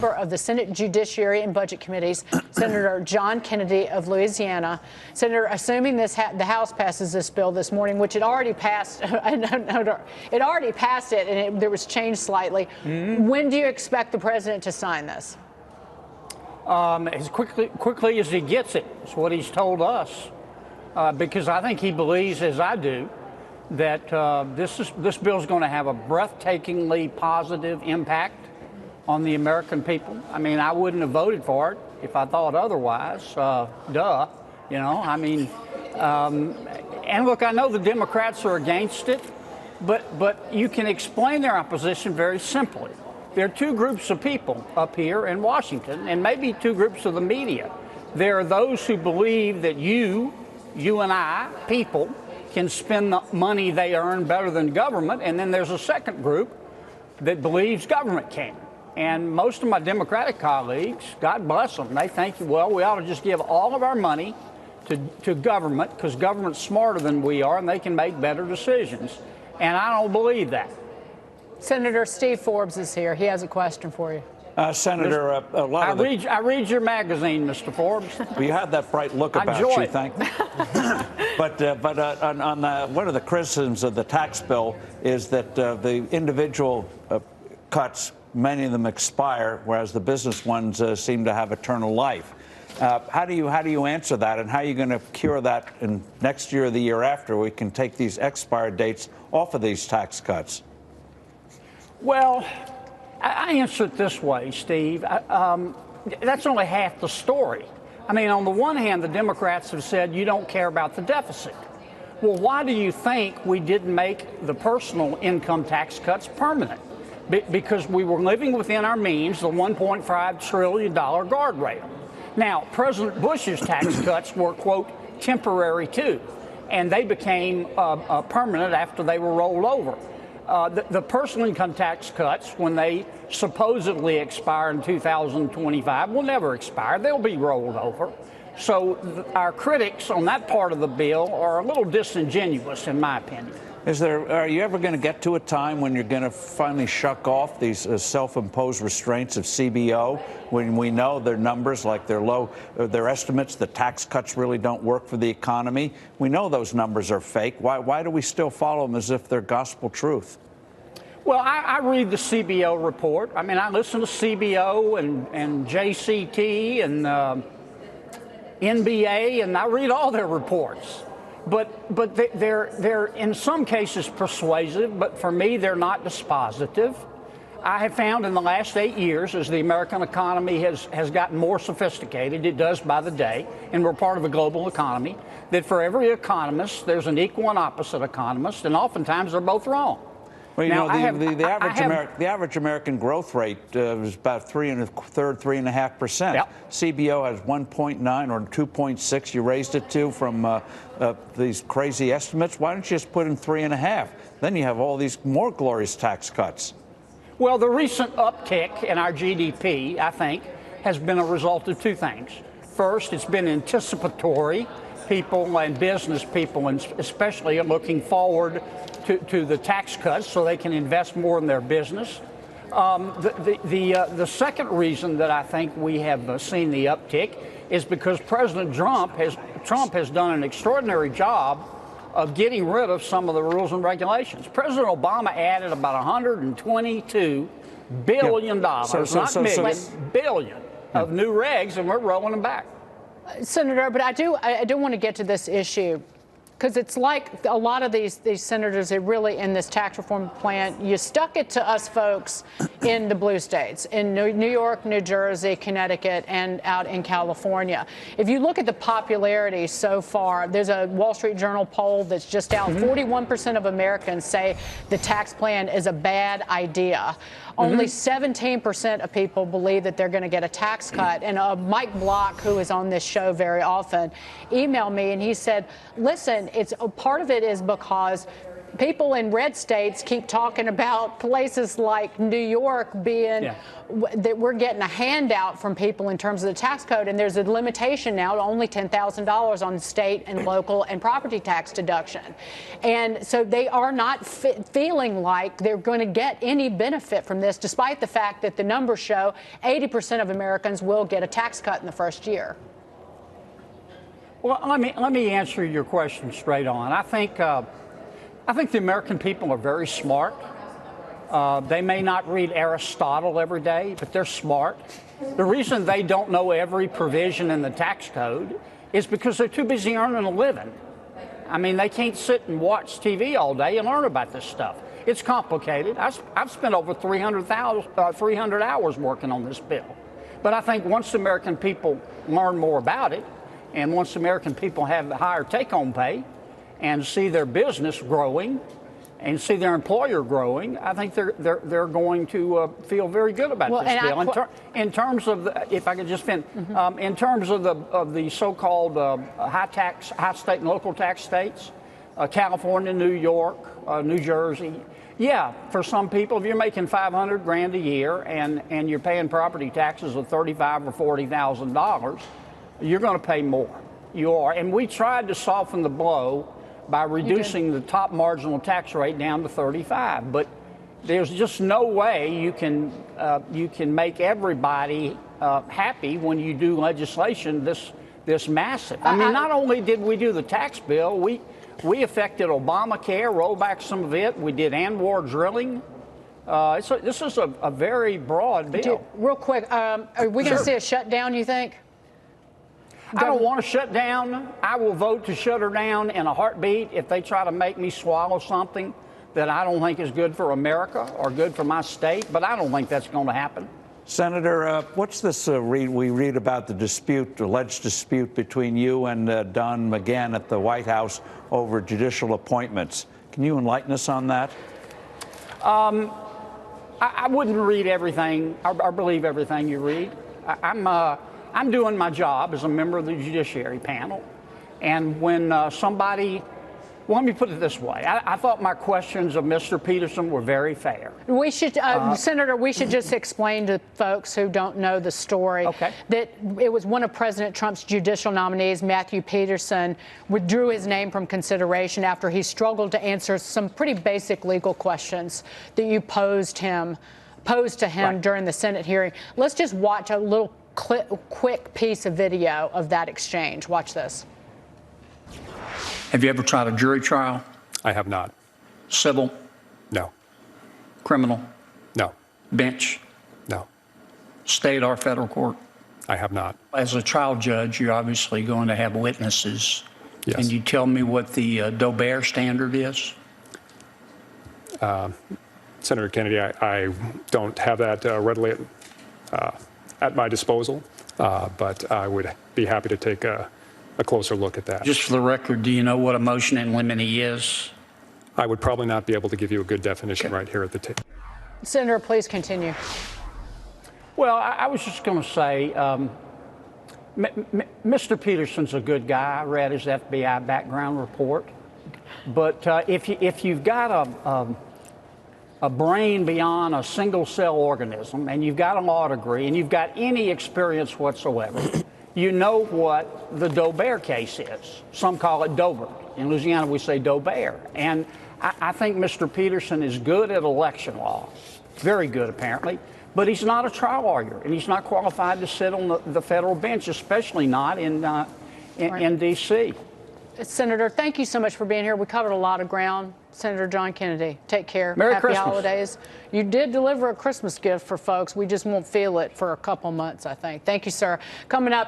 Of the Senate Judiciary and Budget Committees, Senator John Kennedy of Louisiana. Senator, assuming the House passes this bill this morning, which it already passed, it already passed it, and there was change slightly. When do you expect the president to sign this? As quickly as he gets it. That's what he's told us, because I think he believes, as I do, that this bill is going to have a breathtakingly positive impact on the American people. I mean, I wouldn't have voted for it if I thought otherwise. Duh, you know. I mean, and look, I know the Democrats are against it, but you can explain their opposition very simply. There are two groups of people up here in Washington, and maybe two groups of the media. There are those who believe that you and I, people, can spend the money they earn better than government, and then there's a second group that believes government can. And most of my Democratic colleagues, God bless them, they think, well, we ought to just give all of our money to government because government's smarter than we are and they can make better decisions. And I don't believe that. Senator Steve Forbes is here. He has a question for you. Senator, a lot of I read your magazine, Mr. Forbes. Well, you had that bright look about you, thank you. But on one of the criticisms of the tax bill is that the individual cuts, many of them expire, whereas the business ones seem to have eternal life. How do you answer that, and how are you going to cure that in next year or the year after we can take these expired dates off of these tax cuts? Well, I answer it this way, Steve. That's only half the story. I mean, on the one hand, the Democrats have said you don't care about the deficit. Well, why do you think we didn't make the personal income tax cuts permanent? Because we were living within our means, the $1.5 trillion guardrail. Now, President Bush's tax cuts were, quote, temporary too, and they became permanent after they were rolled over. The personal income tax cuts, when they supposedly expire in 2025, will never expire. They'll be rolled over. So our critics on that part of the bill are a little disingenuous, in my opinion. Are you ever going to get to a time when you're going to finally shuck off these self-imposed restraints of CBO, when we know their numbers, like their estimates, the tax cuts really don't work for the economy? We know those numbers are fake. Why do we still follow them as if they're gospel truth? Well, I read the CBO report. I mean, I listen to CBO and JCT and NBA, and I read all their reports. But they're in some cases persuasive, but for me, they're not dispositive. I have found in the last 8 years, as the American economy has gotten more sophisticated, it does by the day, and we're part of a global economy, that for every economist, there's an equal and opposite economist, and oftentimes they're both wrong. Well, you know, the average American growth rate is about 3.5%. Yep. CBO has 1.9 or 2.6. You raised it to from these crazy estimates. Why don't you just put in 3.5? Then you have all these more glorious tax cuts. Well, the recent uptick in our GDP, I think, has been a result of two things. First, it's been anticipatory. People and business people, and especially, are looking forward to the tax cuts so they can invest more in their business. The second reason that I think we have seen the uptick is because President Trump has done an extraordinary job of getting rid of some of the rules and regulations. President Obama added about $122 billion, billion of new regs, and we're rolling them back. Senator, but I do want to get to this issue, because it's like a lot of these senators are really in this tax reform plan. You stuck it to us folks in the blue states, in New York, New Jersey, Connecticut, and out in California. If you look at the popularity so far, there's a Wall Street Journal poll that's just out. 41% of Americans say the tax plan is a bad idea. Only 17% of people believe that they're going to get a tax cut. And Mike Block, who is on this show very often, emailed me and he said, listen, part of it is because people in red states keep talking about places like New York being that we're getting a handout from people in terms of the tax code, and there's a limitation now to only $10,000 on state and local and property tax deduction. And so they are not feeling like they're going to get any benefit from this, despite the fact that the numbers show 80% of Americans will get a tax cut in the first year. Well, let me answer your question straight on. I think the American people are very smart. They may not read Aristotle every day, but they're smart. The reason they don't know every provision in the tax code is because they're too busy earning a living. I mean, they can't sit and watch TV all day and learn about this stuff. It's complicated. I've spent over 300 hours working on this bill. But I think once the American people learn more about it, and once the American people have higher take-home pay and see their business growing and see their employer growing, I think they're going to feel very good about this bill. In terms of if I could just finish, in terms of the so-called high state and local tax states, California, New York, New Jersey. Yeah, for some people, if you're making $500,000 a year and you're paying property taxes of $35,000 or $40,000, you're going to pay more. You are, and we tried to soften the blow by reducing the top marginal tax rate down to 35. But there's just no way you can make everybody happy when you do legislation this massive. I mean, not only did we do the tax bill, we affected Obamacare, rolled back some of it. We did ANWR drilling. This is a very broad bill. Real quick, are we going to see a shutdown, you think? I don't want to shut down. I will vote to shut her down in a heartbeat if they try to make me swallow something that I don't think is good for America or good for my state, but I don't think that's going to happen. Senator, what's this we read about the alleged dispute between you and Don McGahn at the White House over judicial appointments? Can you enlighten us on that? I wouldn't read everything or believe everything you read. I'm doing my job as a member of the Judiciary Panel, and when somebody, well, let me put it this way. I thought my questions of Mr. Peterson were very fair. We should, Senator, we should just explain to folks who don't know the story that it was one of President Trump's judicial nominees, Matthew Peterson, withdrew his name from consideration after he struggled to answer some pretty basic legal questions that you posed to him during the Senate hearing. Let's just watch a little quick piece of video of that exchange. Watch this. Have you ever tried a jury trial? I have not. Civil? No. Criminal? No. Bench? No. State or federal court? I have not. As a trial judge, you're obviously going to have witnesses. Yes. Can you tell me what the Doe-Bear standard is? Senator Kennedy, I don't have that readily at my disposal, but I would be happy to take a closer look at that. Just for the record, do you know what a motion in limine is? I would probably not be able to give you a good definition right here at the table. Senator, please continue. Well, I was just going to say, Mr. Peterson's a good guy. I read his FBI background report. But if you've got a brain beyond a single-cell organism, and you've got a law degree, and you've got any experience whatsoever, you know what the Doe-Bear case is. Some call it Dover. In Louisiana, we say Doe-Bear. And I think Mr. Peterson is good at election law, very good apparently, but he's not a trial lawyer, and he's not qualified to sit on the federal bench, especially not in D.C. Senator, thank you so much for being here. We covered a lot of ground. Senator John Kennedy, take care. Merry Happy Christmas. holidays. You did deliver a Christmas gift for folks. We just won't feel it for a couple months, I think. Thank you, sir. Coming up.